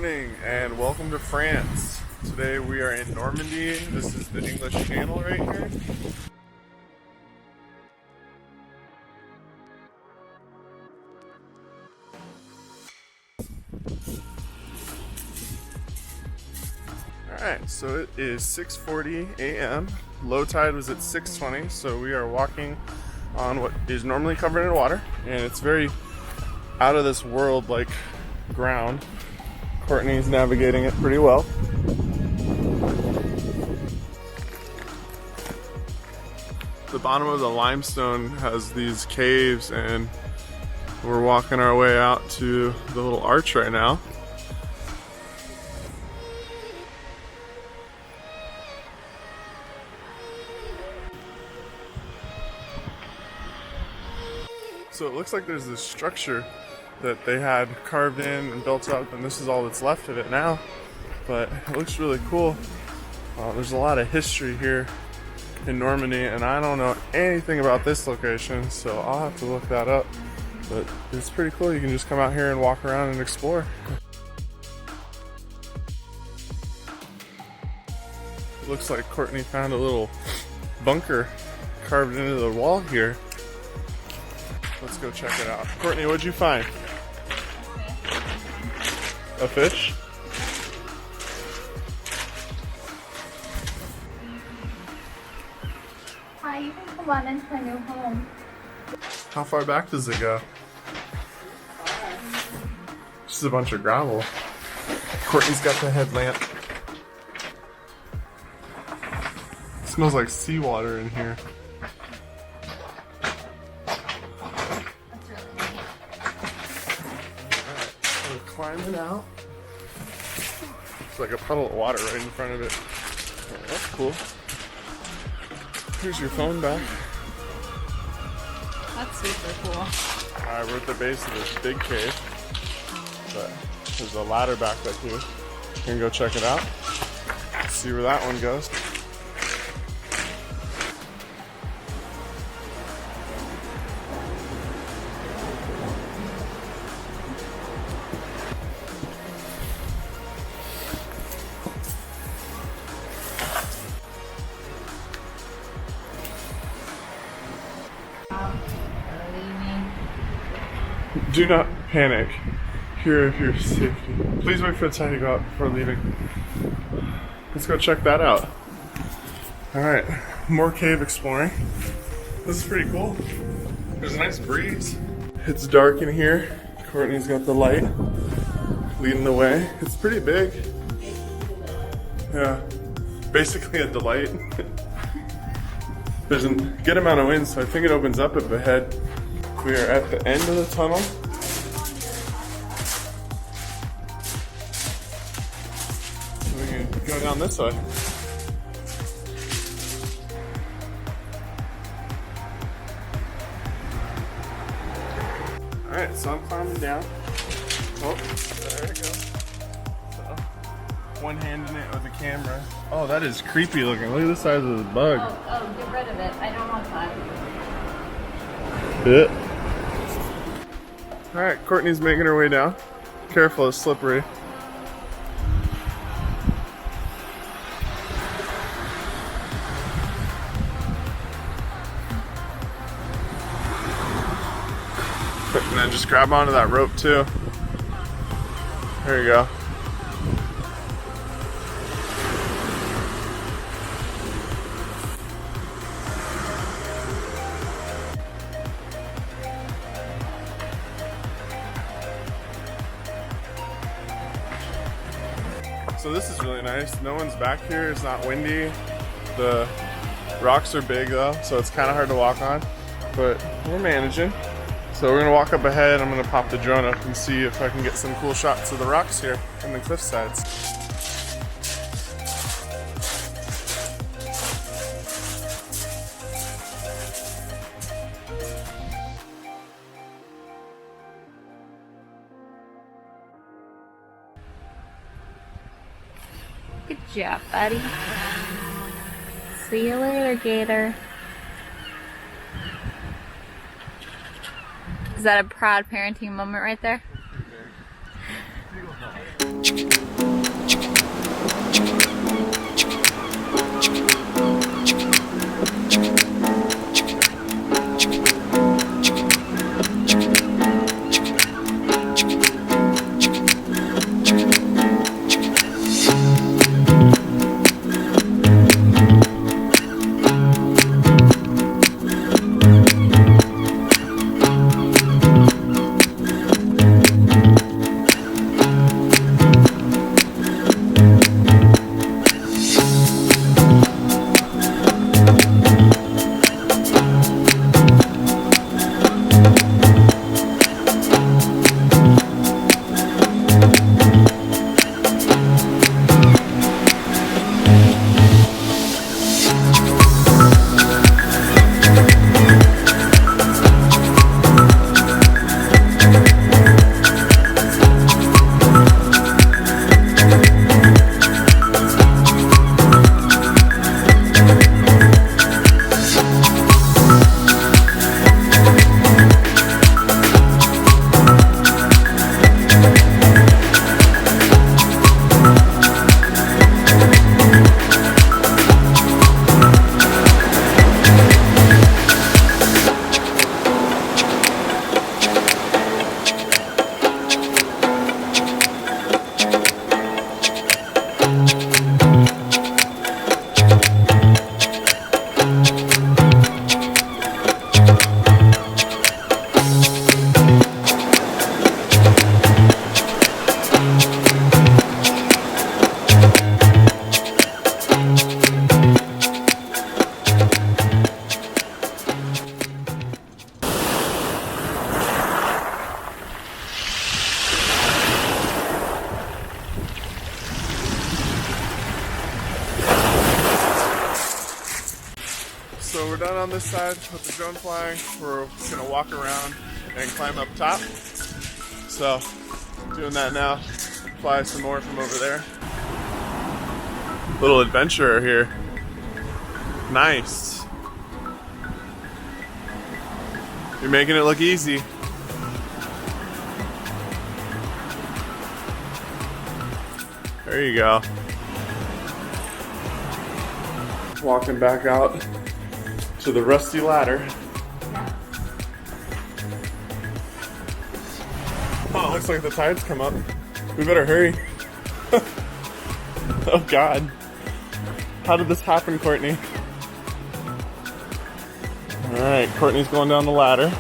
morning and welcome to France. Today we are in Normandy. This is the English Channel right here. Alright, so it is 6:40 a.m. Low tide was at 6:20, so we are walking on what is normally covered in water, and it's very out of this world like ground. Courtney's navigating it pretty well. The bottom of the limestone has these caves, and we're walking our way out to the little arch right now. So it looks like there's this structure that they had carved in and built up, and this is all that's left of it now. But it looks really cool. There's a lot of history here in Normandy, and I don't know anything about this location, so I'll have to look that up. But it's pretty cool. You can just come out here and walk around and explore. It looks like Courtney found a little bunker carved into the wall here. Let's go check it out. Courtney, what'd you find? A fish? Hi, you can come on into my new home. How far back does it go? Just a bunch of gravel. Courtney's got the headlamp. It smells like seawater in here. That's really neat. Alright, we're climbing out. It's like a puddle of water right in front of it. Oh, that's cool. Here's your phone back. That's super cool. Alright, we're at the base of this big cave. But there's a ladder back up here. You can go check it out. See where that one goes. Do not panic. Here for your safety. Please wait for the tide to go out before leaving. Let's go check that out. Alright, more cave exploring. This is pretty cool. There's a nice breeze. It's dark in here. Courtney's got the light leading the way. It's pretty big. Yeah, basically a delight. There's a good amount of wind, so I think it opens up up ahead. We are at the end of the tunnel. We can go down this way. Alright, so I'm climbing down. Oh, there we go. So, one hand in it with the camera. Oh, that is creepy looking. Look at the size of the bug. Oh, get rid of it. I don't want that. Yeah. Alright, Courtney's making her way down. Careful, it's slippery. And then just grab onto that rope too. There you go. So this is really nice. No one's back here. It's not windy. The rocks are big though, so it's kind of hard to walk on, but we're managing. So we're gonna walk up ahead. I'm gonna pop the drone up and see if I can get some cool shots of the rocks here and the cliff sides. Good job, buddy. See you later, Gator. Is that a proud parenting moment right there? So we're done on this side with the drone flying. We're gonna walk around and climb up top. So doing that now. Fly some more from over there. Little adventurer here. Nice. You're making it look easy. There you go. Walking back out to the rusty ladder. Oh, it looks like the tide's come up. We better hurry. Oh God. How did this happen, Courtney? Alright, Courtney's going down the ladder.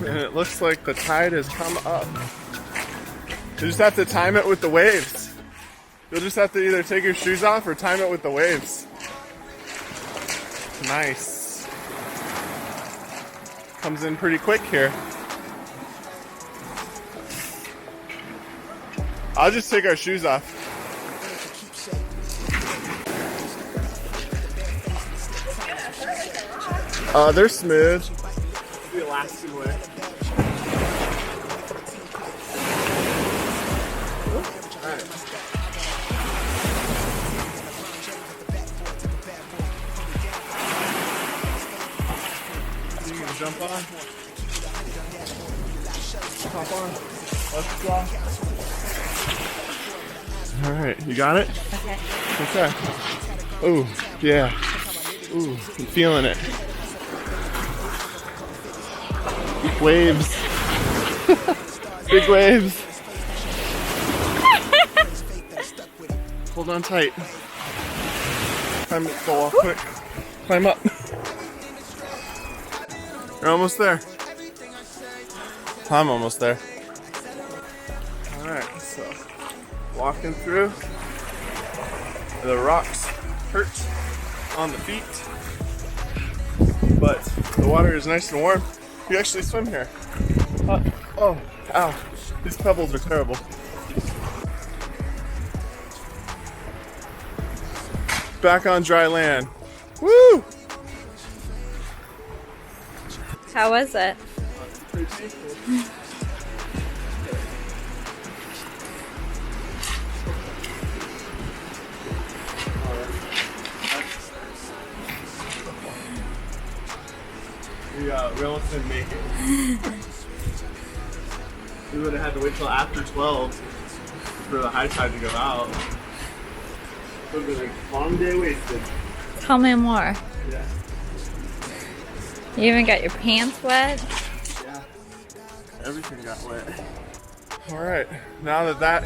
And it looks like the tide has come up. You just have to time it with the waves. You'll just have to either take your shoes off or time it with the waves. Nice. Comes in pretty quick here. I'll just take our shoes off. They're smooth. The Alaskan way. Jump on. Hop on. Let's go. Alright, you got it? Okay. Okay. Ooh, yeah. Ooh, I'm feeling it. Waves. Big waves. Hold on tight. Climb the wall quick. Climb up. You're almost there. I'm almost there. Alright, so walking through. The rocks hurt on the feet, but the water is nice and warm. You actually swim here. Oh, ow. These pebbles are terrible. Back on dry land. Woo! How was it? Pretty painful. we almost didn't make it. We would have had to wait till after 12 for the high tide to go out. It would have been a long day wasted. Tell me more. Yeah. You even got your pants wet? Yeah. Everything got wet. Alright, now that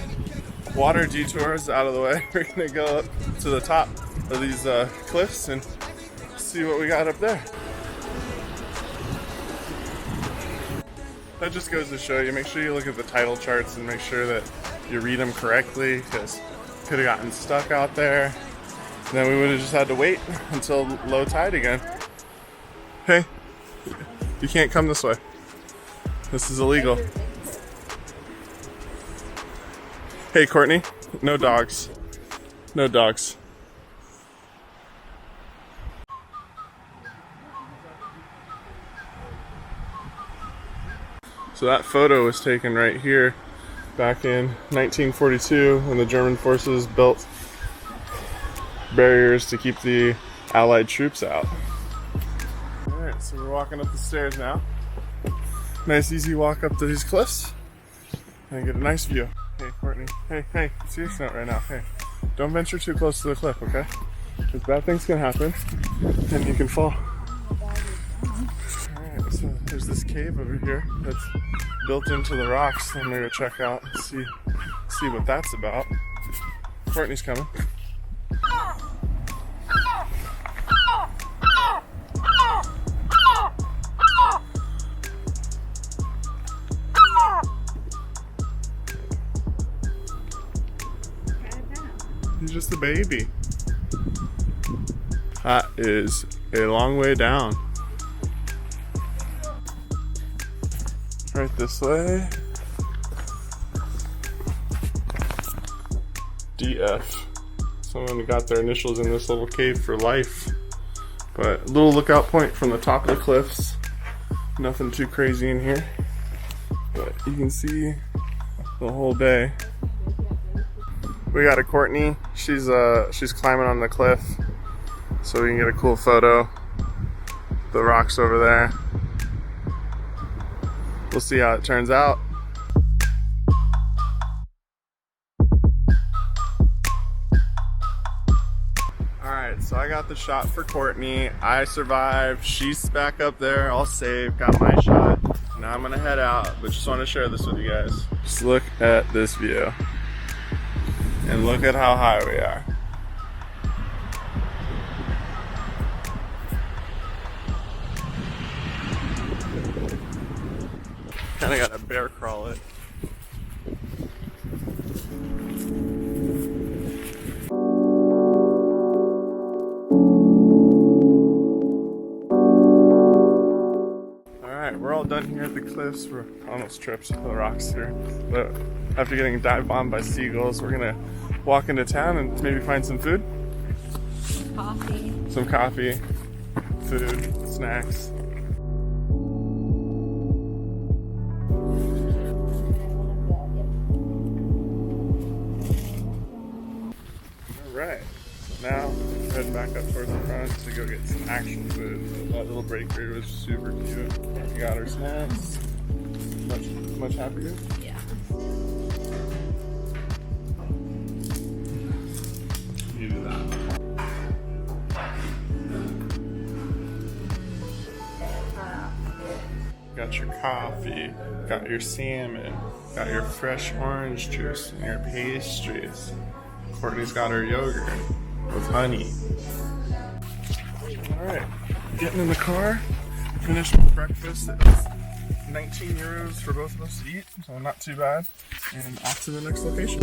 water detour is out of the way, we're gonna go up to the top of these cliffs and see what we got up there. That just goes to show you, make sure you look at the tidal charts and make sure that you read them correctly, because could have gotten stuck out there. And then we would have just had to wait until low tide again. Hey, you can't come this way. This is illegal. Hey, Courtney, no dogs. No dogs. So that photo was taken right here back in 1942 when the German forces built barriers to keep the Allied troops out. Alright, so we're walking up the stairs now. Nice easy walk up to these cliffs and get a nice view. Hey, Courtney. Hey, serious note right now. Hey, don't venture too close to the cliff, okay? Because bad things can happen and you can fall. Alright, so there's this cave over here that's built into the rocks. I'm gonna go check out and see what that's about. Courtney's coming. He's just a baby. That is a long way down. Right this way. DF. Someone got their initials in this little cave for life. But a little lookout point from the top of the cliffs. Nothing too crazy in here. But you can see the whole bay. We got a Courtney. She's climbing on the cliff so we can get a cool photo. The rocks over there. We'll see how it turns out. Alright, so I got the shot for Courtney. I survived. She's back up there, all safe. Got my shot. Now I'm gonna head out, but just want to share this with you guys. Just look at this view. And look at how high we are. Kinda gotta bear crawl it. Alright, we're all done here at the cliffs. We're almost tripped the rocks here. But after getting dive bombed by seagulls, we're gonna walk into town and maybe find some food. Coffee. Some coffee, food, snacks. Alright, so now heading back up towards the front to go get some actual food. That little bakery was super cute. We got our snacks. Much happier? Yeah. You do that. Got your coffee, got your salmon, got your fresh orange juice, and your pastries. Courtney's got her yogurt with honey. Alright, getting in the car, finished with breakfast. It was 19 euros for both of us to eat, so not too bad. And off to the next location.